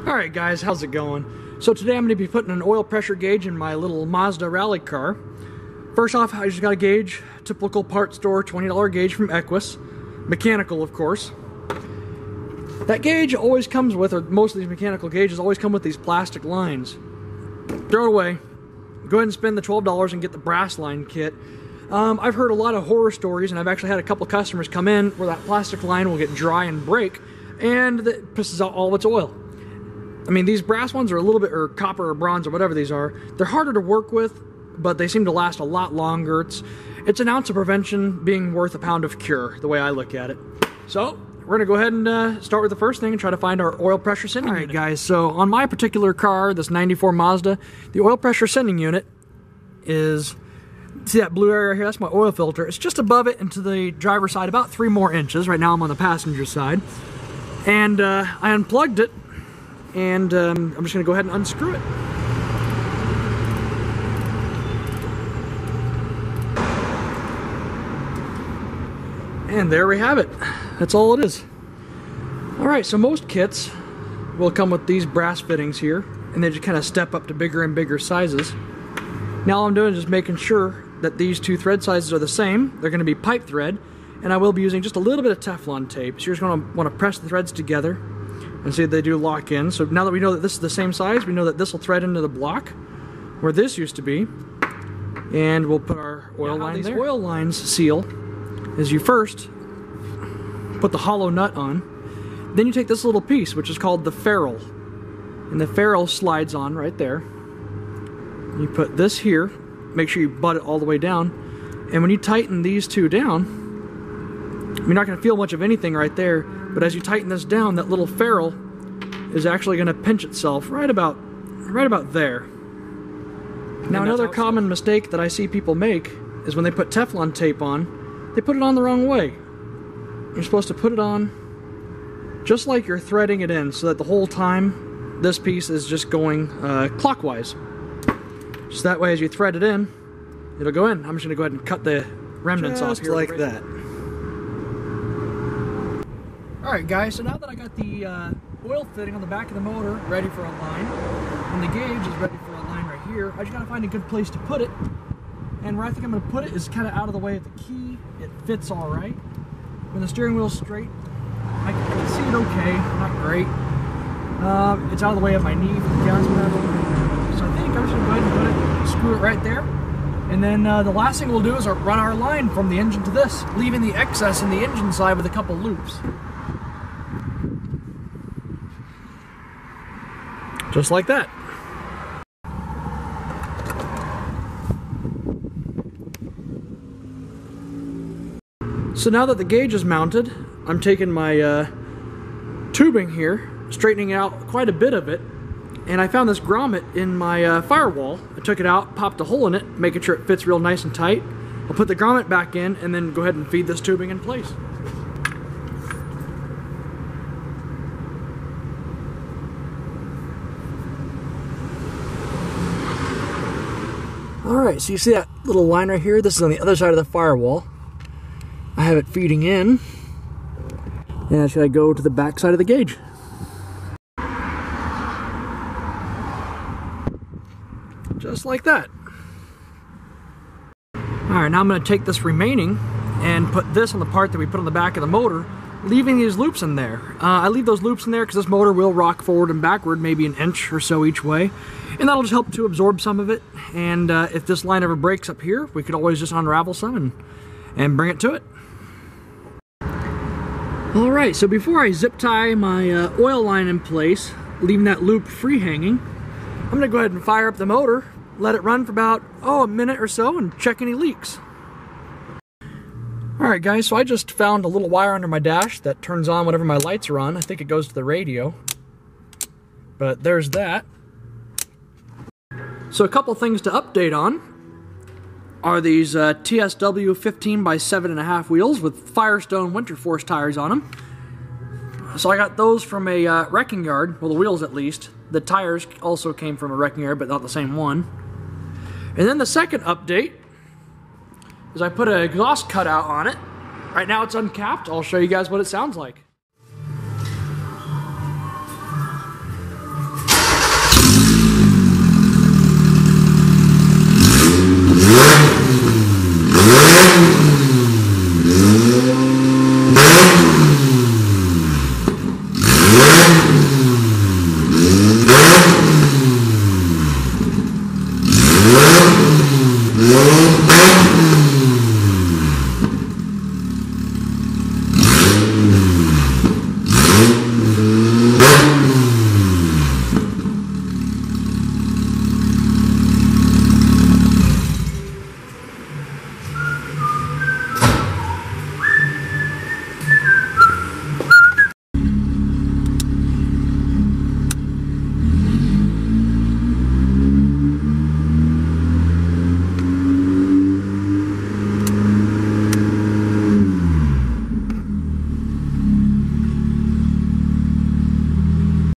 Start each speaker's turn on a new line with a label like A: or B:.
A: Alright guys, how's it going? So today I'm going to be putting an oil pressure gauge in my little Mazda rally car. First off, I just got a gauge, typical part store $20 gauge from Equus, mechanical of course. That gauge always comes with, or most of these mechanical gauges always come with these plastic lines. Throw it away. Go ahead and spend the $12 and get the brass line kit. I've heard a lot of horror stories, and I've actually had a couple customers come in where that plastic line will get dry and break, and that pisses out all of its oil. I mean, these brass ones are a little bit, or copper or bronze or whatever these are, they're harder to work with, but they seem to last a lot longer. It's an ounce of prevention being worth a pound of cure, the way I look at it. So, we're going to go ahead and start with the first thing and try to find our oil pressure sending unit. Alright guys, so on my particular car, this 94 Mazda, the oil pressure sending unit is, see that blue area here, that's my oil filter. It's just above it and to the driver's side, about 3 more inches. Right now I'm on the passenger side. And I unplugged it, and I'm just going to go ahead and unscrew it. And there we have it. That's all it is. Alright, so most kits will come with these brass fittings here, and they just kind of step up to bigger and bigger sizes. Now all I'm doing is just making sure that these 2 thread sizes are the same. They're going to be pipe thread, and I will be using just a little bit of Teflon tape. So you're just going to want to press the threads together and see if they do lock in. So now that we know that this is the same size, we know that this will thread into the block where this used to be, and we'll put our oil line there. These oil lines seal is you first put the hollow nut on, then you take this little piece, which is called the ferrule, and the ferrule slides on right there. You put this here, make sure you butt it all the way down, and when you tighten these 2 down, you're not going to feel much of anything right there, but as you tighten this down, that little ferrule is actually going to pinch itself right about there. Now another common mistake that I see people make is when they put Teflon tape on, they put it on the wrong way. You're supposed to put it on just like you're threading it in, so that the whole time this piece is just going clockwise. Just that way as you thread it in, it'll go in. I'm just going to go ahead and cut the remnants off here. Just like that. Alright guys, so now that I got the oil fitting on the back of the motor ready for a line, and the gauge is ready for a line right here, I just got to find a good place to put it. And where I think I'm going to put it is kind of out of the way of the key. It fits all right. When the steering wheel's straight, I can see it okay, not great. It's out of the way of my knee for the gas pedal. So I think I'm just going to go ahead and put it, screw it right there. And then the last thing we'll do is run our line from the engine to this, leaving the excess in the engine side with a couple loops. Just like that. So now that the gauge is mounted, I'm taking my tubing here, straightening out quite a bit of it, and I found this grommet in my firewall. I took it out, popped a hole in it, making sure it fits real nice and tight. I'll put the grommet back in and then go ahead and feed this tubing in place. Alright, so you see that little line right here? This is on the other side of the firewall. I have it feeding in, and I gotta go to the back side of the gauge. Just like that. Alright, now I'm going to take this remaining and put this on the part that we put on the back of the motor, leaving these loops in there. I leave those loops in there because this motor will rock forward and backward maybe an inch or so each way, and that'll just help to absorb some of it. And if this line ever breaks up here, we could always just unravel some and bring it to it. Alright, so before I zip tie my oil line in place, leaving that loop free hanging, I'm going to go ahead and fire up the motor, let it run for about, a minute or so, and check any leaks. Alright guys, so I just found a little wire under my dash that turns on whenever my lights are on. I think it goes to the radio. But there's that. So a couple things to update on are these TSW 15 by 7.5 wheels with Firestone Winter Force tires on them. So I got those from a wrecking yard, well the wheels at least. The tires also came from a wrecking yard, but not the same one. And then the second update is I put an exhaust cutout on it, Right now it's uncapped. I'll show you guys what it sounds like.